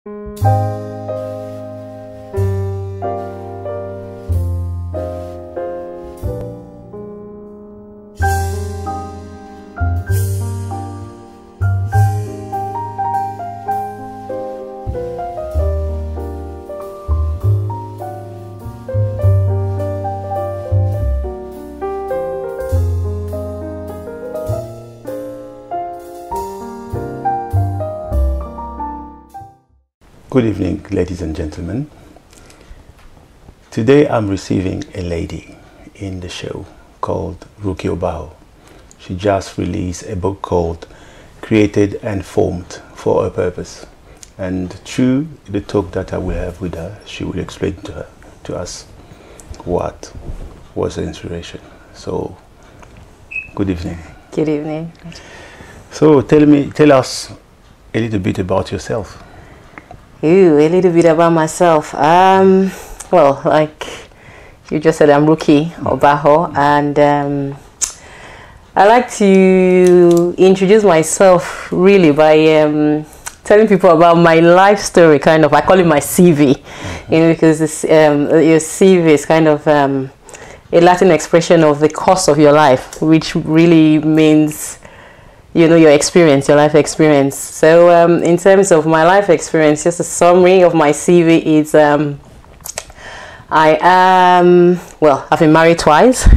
Good evening, ladies and gentlemen. Today I'm receiving a lady in the show called Ruky Obahor. She just released a book called Created and Formed for a Purpose. And through the talk that I will have with her, she will explain to us what was the inspiration. So, good evening. Good evening. So tell us a little bit about yourself. Ooh, a little bit about myself. Well, like you just said, I'm Ruky Obahor, and I like to introduce myself really by telling people about my life story. Kind of, I call it my CV, you know, because this, your CV is kind of a Latin expression of the course of your life, which really means, you know, your experience, your life experience. So in terms of my life experience, just a summary of my CV is I've been married twice,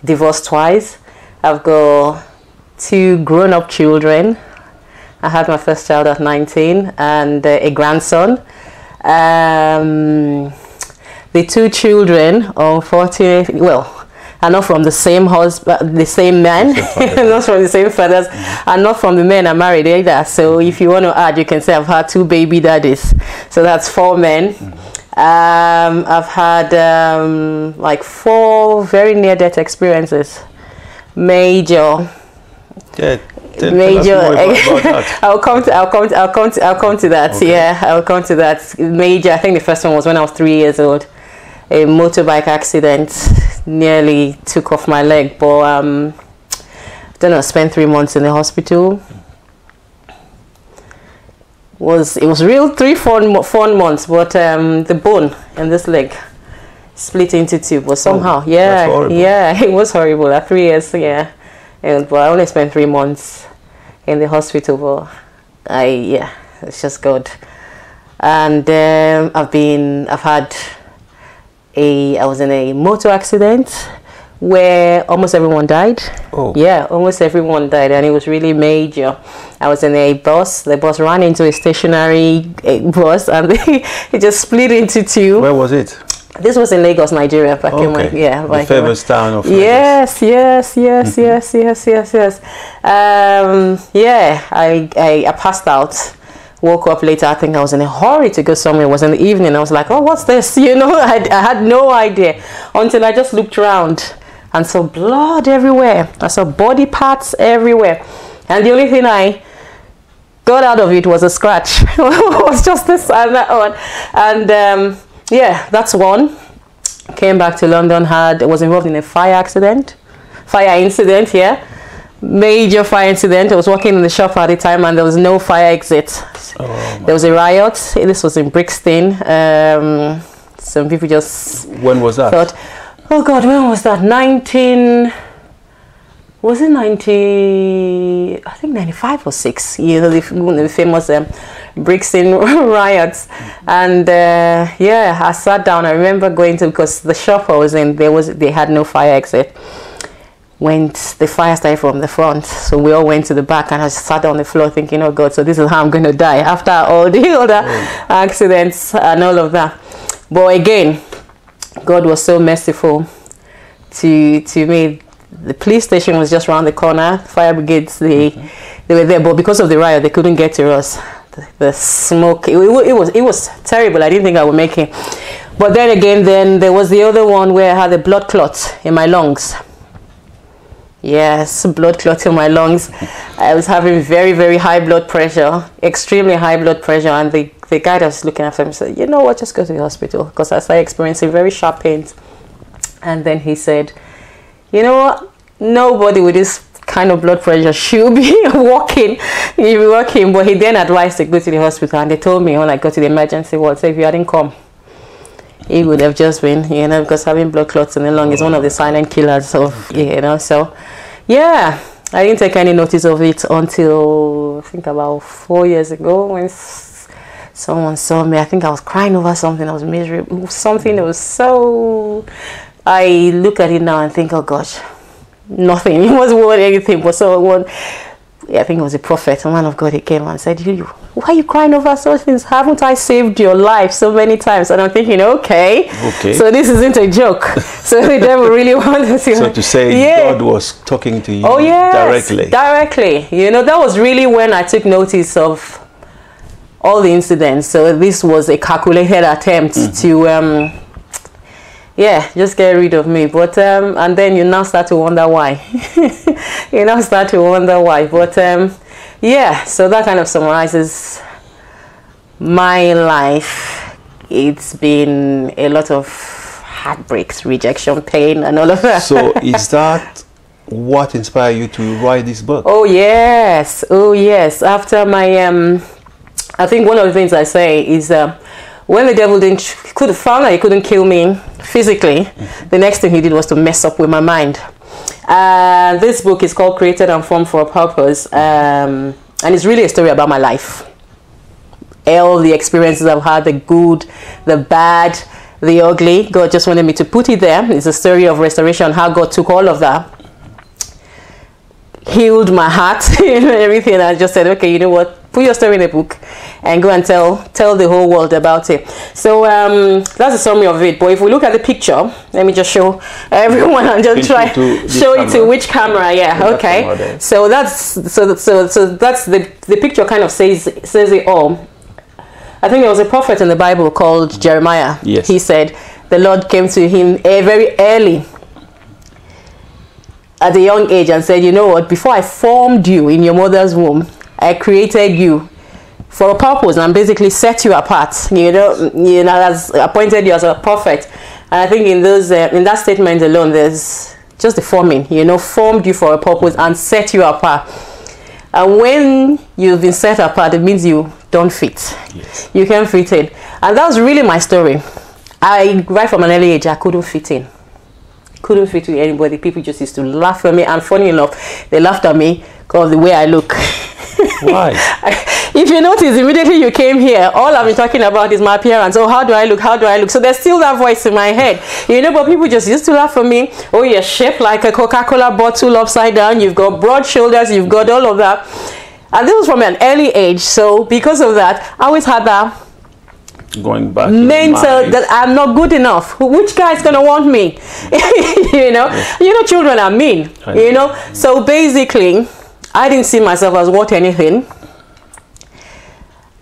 divorced twice. I've got 2 grown-up children. I had my first child at 19 and a grandson. The 2 children, unfortunately, well, are not from the same husband, the same man, not from the same fathers, and not from the men I married either. So if you want to add, you can say I've had 2 baby daddies. So that's 4 men. I've had like 4 very near-death experiences. Major. Yeah. Major. I'll come to that. Okay. Yeah, I'll come to that. Major. I think the first one was when I was 3 years old. A motorbike accident nearly took off my leg, but I don't know, spent 3 months in the hospital. It was real 3 fun months, but the bone in this leg split into 2. But somehow, yeah, it was horrible. At 3 years, yeah, but I only spent 3 months in the hospital. But it's just God. And I was in a motor accident where almost everyone died. Oh. Yeah, almost everyone died, and it was really major. I was in a bus. The bus ran into a stationary bus, and it just split into 2. Where was it? This was in Lagos, Nigeria. Back in my, the famous town of Lagos. Yes. I passed out. Woke up later. I think I was in a hurry to go somewhere. It was in the evening. I was like, oh, what's this? You know, I had no idea until I just looked around and saw blood everywhere. I saw body parts everywhere. And the only thing I got out of it was a scratch. It was just this and that one. And that's one. Came back to London, was involved in a fire incident, yeah. Major fire incident. I was working in the shop at the time, and there was no fire exit. There was a riot. This was in Brixton. Some people just... When was that? Thought, oh God, when was that? Was it 95 or 6? You know, the famous Brixton riots. And I sat down. I remember going to, because the shop I was in, they had no fire exit. The fire started from the front, so we all went to the back, and I just sat on the floor thinking, oh God, so this is how I'm going to die after all the other accidents and all of that. But again, God was so merciful to me. The police station was just around the corner. Fire brigades, they were there, but because of the riot, they couldn't get to us. The smoke, it was terrible. I didn't think I would make it. But then again, there was the other one where I had a blood clot in my lungs. Yes, blood clot in my lungs. I was having very, very high blood pressure, extremely high blood pressure, and the guy that was looking after me said, you know what, just go to the hospital, because I started experiencing very sharp pains. And then he said, you know what, nobody with this kind of blood pressure should be walking. You'll be walking. But he then advised to go to the hospital, and they told me when I got to the emergency ward, so if you hadn't come, he would have just been, you know, because having blood clots in the lung is one of the silent killers of, you know. So, yeah, I didn't take any notice of it until I think about 4 years ago when someone saw me. I think I was crying over something. I was miserable. Something that was so... I look at it now and think, oh gosh, nothing. It wasn't worth anything. But someone, I think it was a prophet, a man of God, he came and said, why are you crying over such things? Haven't I saved your life so many times? And I'm thinking, okay. So this isn't a joke. So the devil really wanted to... So to say God was talking to you directly. Directly. You know, that was really when I took notice of all the incidents. So this was a calculated attempt to... just get rid of me. But and then you now start to wonder why. You now start to wonder why. But so that kind of summarizes my life. It's been a lot of heartbreaks, rejection, pain, and all of that. So is that what inspired you to write this book? Oh yes. After my I think one of the things I say is when the devil found out he couldn't kill me physically, the next thing he did was to mess up with my mind. This book is called Created and Formed for a Purpose, and it's really a story about my life. All the experiences I've had, the good, the bad, the ugly. God just wanted me to put it there. It's a story of restoration, how God took all of that, healed my heart, everything. I just said, okay, you know what? Put your story in a book and go and tell the whole world about it. So that's a summary of it. But if we look at the picture, let me just show everyone and just try show it to which camera. Okay. So that's the picture kind of says it all. I think there was a prophet in the Bible called Jeremiah. Yes. He said the Lord came to him very early at a young age and said, you know what, before I formed you in your mother's womb, I created you for a purpose and basically set you apart. You know, has appointed you as a prophet. And I think in that statement alone, there's just the forming. You know, formed you for a purpose and set you apart. And when you've been set apart, it means you don't fit. Yes. You can't fit in. And that was really my story. Right from an early age, I couldn't fit in. Couldn't fit with anybody. People just used to laugh at me. And funny enough, they laughed at me because of the way I look. Why? If you notice, immediately you came here, all I've been talking about is my appearance. Oh, how do I look? How do I look? So there's still that voice in my head. You know, but people just used to laugh at me. Oh, you're shaped like a Coca-Cola bottle upside down. You've got broad shoulders. You've got all of that. And this was from an early age. So because of that, I always had that going back mental that I'm not good enough. Which guy is gonna want me? You know, children are mean. You know, so basically, I didn't see myself as worth anything,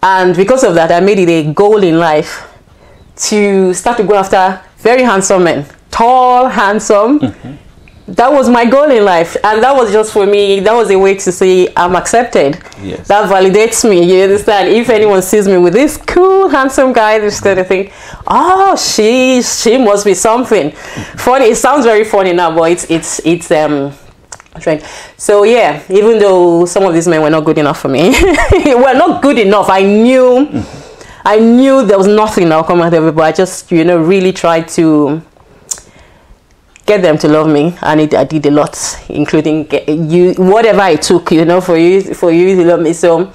and because of that, I made it a goal in life to start to go after very handsome men, tall, handsome. That was my goal in life, and that was just for me. That was a way to say I'm accepted. Yes. That validates me. You understand? If anyone sees me with this cool, handsome guy, they're just gonna think, "Oh, she must be something." Funny. It sounds very funny now, but it's strange. So yeah, even though some of these men were not good enough for me, well, not good enough. I knew there was nothing that would come out of it, but I just really tried to get them to love me, and I did a lot, including whatever it took, for you to love me. So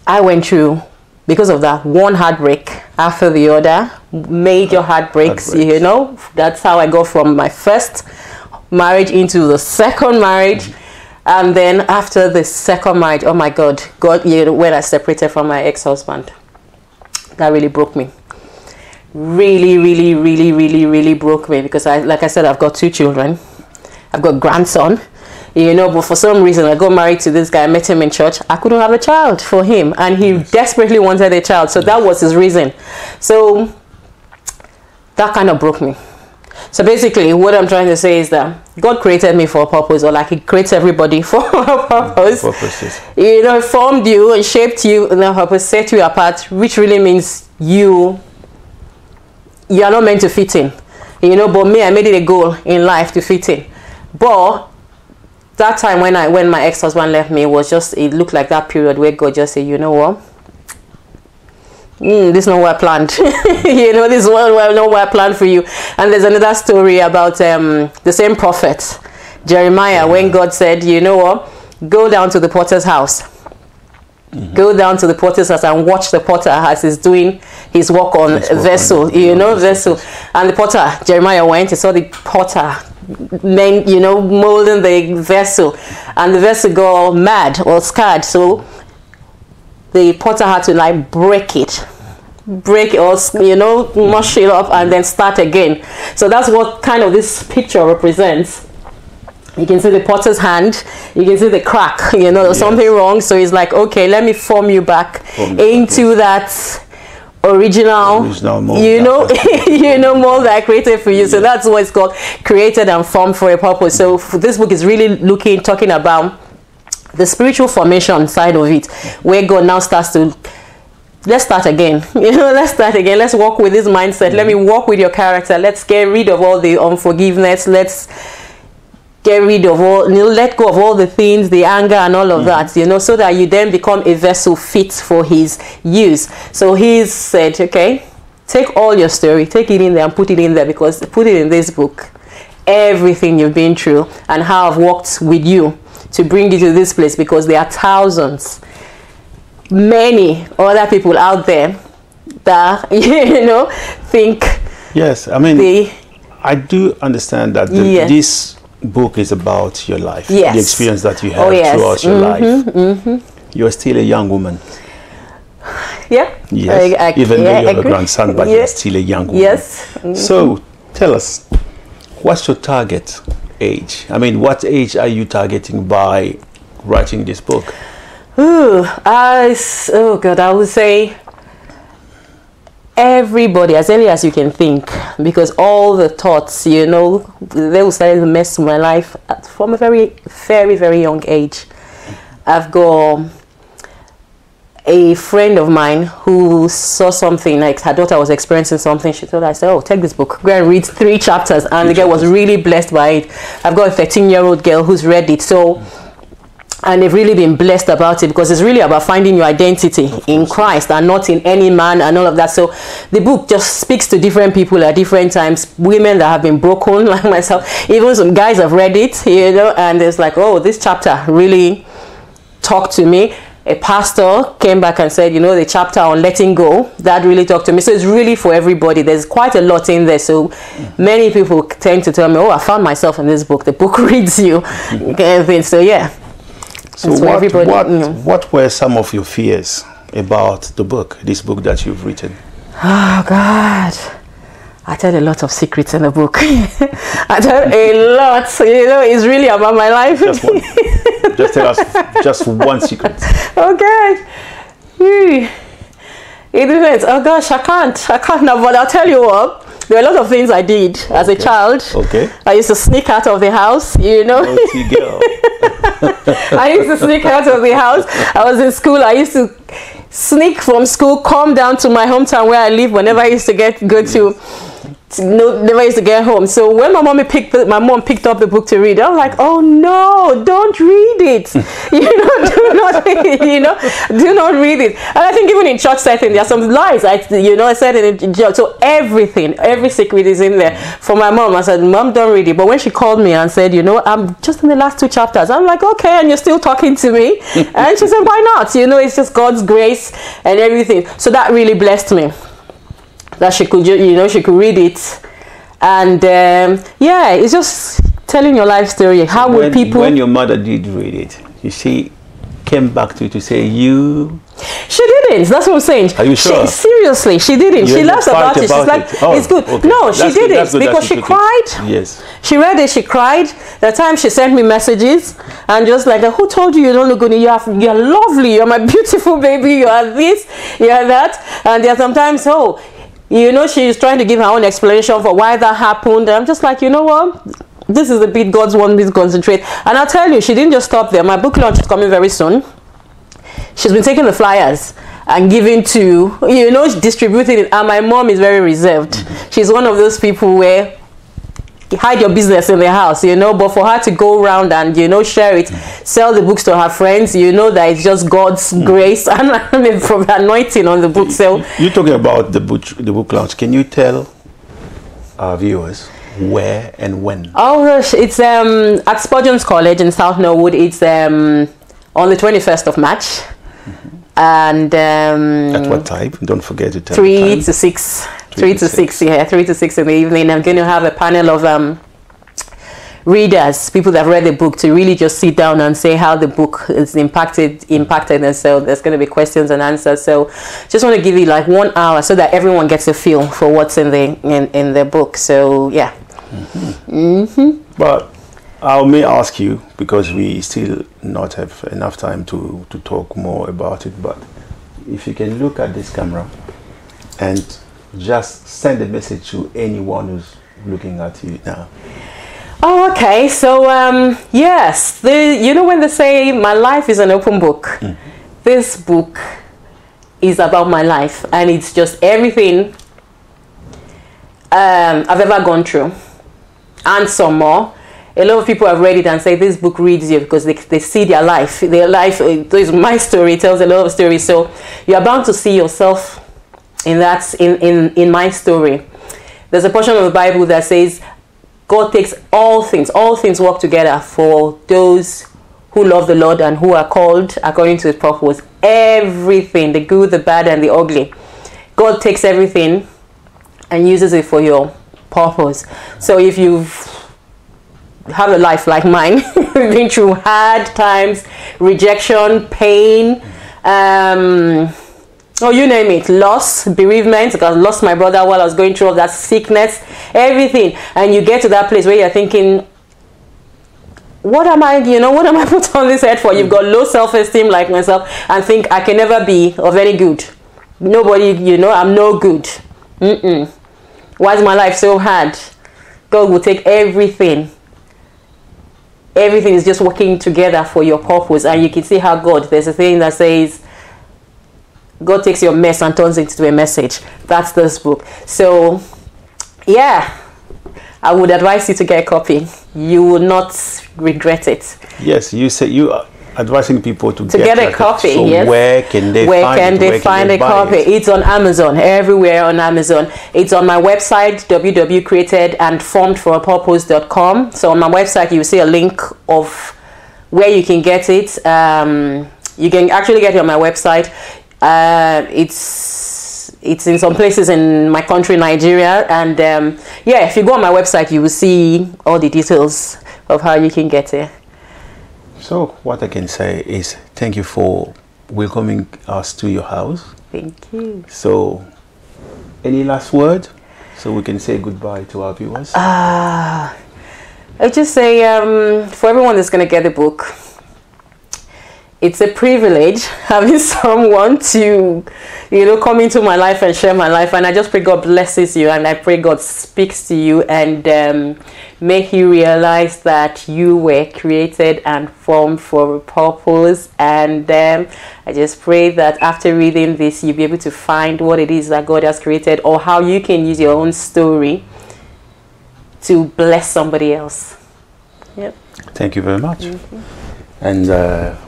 I went through, because of that, one heartbreak after the other, major heartbreaks. That's how I got from my first marriage into the second marriage. And then after the second marriage, oh my God, when I separated from my ex-husband, that really broke me. Really broke me, because like I said, I've got 2 children. I've got grandson, but for some reason I got married to this guy. I met him in church. I couldn't have a child for him, and he desperately wanted a child. So that was his reason. So that kind of broke me. So basically what I'm trying to say is that God created me for a purpose, or like he creates everybody for a purpose. Purposes. Formed you and shaped you in a purpose, set you apart, which really means you are not meant to fit in. But me, I made it a goal in life to fit in. But that time when my ex-husband left me, it looked like that period where God just said, you know what, this is not what I planned. You know, this is not what I planned for you. And there's another story about the same prophet Jeremiah, when God said, you know what, go down to the potter's house. Go down to the potter's house and watch the potter as he's doing his work on a vessel, vessel. And the potter, Jeremiah went, he saw the potter molding the vessel, and the vessel got mad or scarred, so the potter had to like break it or mush it up and then start again. So that's what kind of this picture represents. You can see the potter's hand, you can see the crack, there's something wrong. So he's like, okay, let me form you back into that original mold, mold that I created for you. So that's what it's called, created and formed for a purpose. So this book is really talking about the spiritual formation side of it, where God now starts to, let's start again. Let's start again. Let's walk with this mindset. Let me walk with your character. Let's get rid of all the unforgiveness. Let's get rid of all, let go of all the things, the anger and all of that, so that you then become a vessel fit for his use. So he's said, okay, take all your story, take it in there and put it in there, because put it in this book, everything you've been through and how I've walked with you to bring you to this place, because there are thousands, many other people out there that, think. Yes, I mean, I do understand that this book is about your life, the experience that you had throughout your life. You're still a young woman. Yes, even though you have a grandson, but you're still a young woman. Yes. So tell us, what's your target age? I mean, what age are you targeting by writing this book? I would say everybody, as early as you can think, because all the thoughts, they will start to mess with my life from a very, very, very young age. I've got a friend of mine who saw something, like her daughter was experiencing something. She told her, I said, oh, take this book, go and read 3 chapters. And the girl was really blessed by it. I've got a 13-year-old girl who's read it. So, and they've really been blessed about it, because it's really about finding your identity in Christ and not in any man and all of that. So the book just speaks to different people at different times, women that have been broken like myself. Even some guys have read it, and it's like, oh, this chapter really talked to me. A pastor came back and said, the chapter on letting go, that really talked to me. So it's really for everybody. There's quite a lot in there. So many people tend to tell me, oh, I found myself in this book. The book reads you. So yeah. So what were some of your fears about this book that you've written? Oh God, I tell a lot of secrets in the book. I tell a lot. It's really about my life. Just one. Just tell us just one secret. Okay. It depends. Oh gosh, I can't now, but I'll tell you what. There are a lot of things I did as a child. Okay. I used to sneak out of the house, Naughty girl. I used to sneak out of the house. I was in school. I used to sneak from school, come down to my hometown where I live whenever I used to never used to get home. So when my mom picked up the book to read, I was like, oh no, don't read it. Do not read it. And I think even in church setting, there are some lies. I said it in church. So every secret is in there. For my mom, I said, Mom, don't read it. But when she called me and said, I'm just in the last 2 chapters, I'm like, okay, and you're still talking to me? And she said, why not? It's just God's grace and everything. So that really blessed me, that she could read it. And it's just telling your life story. How would people, when your mother did read it, she came back to you to say she didn't. That's what I'm saying. Are you sure? Seriously, she didn't. She laughs about it. She's like, it's good. Okay. No, she didn't, because she cried. Yes. She read it, she cried. The time she sent me messages and just like, who told you don't look good? You're lovely, you're my beautiful baby, you are this, you are that. And there are sometimes, she's trying to give her own explanation for why that happened. And I'm just like, what? This is the bit God's want me to concentrate. And I'll tell you, she didn't just stop there. My book launch is coming very soon. She's been taking the flyers and giving to, distributing it. And my mom is very reserved. She's one of those people where hide your business in the house, you know, but for her to go around and, you know, share it, sell the books to her friends, you know, that it's just God's grace and from the anointing on the book. So you're talking about the book launch. Can you tell our viewers where and when? Oh gosh, it's at Spurgeon's College in South Norwood. It's on the 21st of March. And at what time? Don't forget to tell 3 to 6. 3 to 6, yeah, 3 to 6 in the evening. I'm going to have a panel of readers, people that have read the book, to really just sit down and say how the book is impacted, and so there's going to be questions and answers. So just want to give you like 1 hour so that everyone gets a feel for what's in the book. So yeah. But I may ask you, because we still not have enough time to talk more about it, but if you can look at this camera and just send a message to anyone who's looking at you now. Oh, okay. So yes, you know when they say my life is an open book, this book is about my life, and it's just everything I've ever gone through and some more. A lot of people have read it and say this book reads you because they see their life. Their life is my story. It tells a lot of stories. So you're bound to see yourself in that, in my story. There's a portion of the Bible that says God takes all things work together for those who love the Lord and who are called according to his purpose. Everything, the good, the bad, and the ugly. God takes everything and uses it for your purpose. So if you've have a life like mine, been through hard times, rejection, pain, you name it, loss, bereavement, because I lost my brother while I was going through all that sickness, everything, and you get to that place where you're thinking, what am I put on this earth for? You've got low self-esteem like myself and think I can never be of any good. Nobody, I'm no good. Why is my life so hard? God will take everything. Everything is just working together for your purpose, and you can see how there's a thing that says God takes your mess and turns it into a message. That's this book. So yeah, I would advise you to get a copy. You will not regret it. Yes, you say you are advising people to get a copy. So yes. Where can they find a copy? It's on Amazon, everywhere on Amazon. It's on my website, www.createdandformedforapurpose.com. So on my website, you will see a link of where you can get it. You can actually get it on my website. It's in some places in my country, Nigeria, and if you go on my website, you will see all the details of how you can get it. So what I can say is thank you for welcoming us to your house. Thank you. So any last word so we can say goodbye to our viewers? I just say for everyone that's going to get the book, it's a privilege having someone to, come into my life and share my life. And I just pray God blesses you, and I pray God speaks to you and make you realize that you were created and formed for a purpose. And I just pray that after reading this, you'll be able to find what it is that God has created, or how you can use your own story to bless somebody else. Yep. Thank you very much. And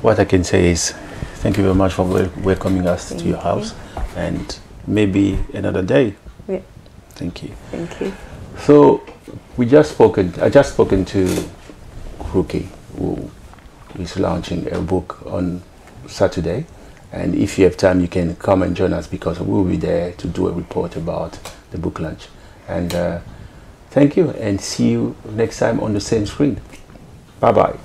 what I can say is thank you very much for welcoming us to your house, and maybe another day. Yeah. Thank you. Thank you. So I just spoken to Ruky, who is launching a book on Saturday, and if you have time you can come and join us, because we'll be there to do a report about the book launch. And thank you, and see you next time on the same screen. Bye bye.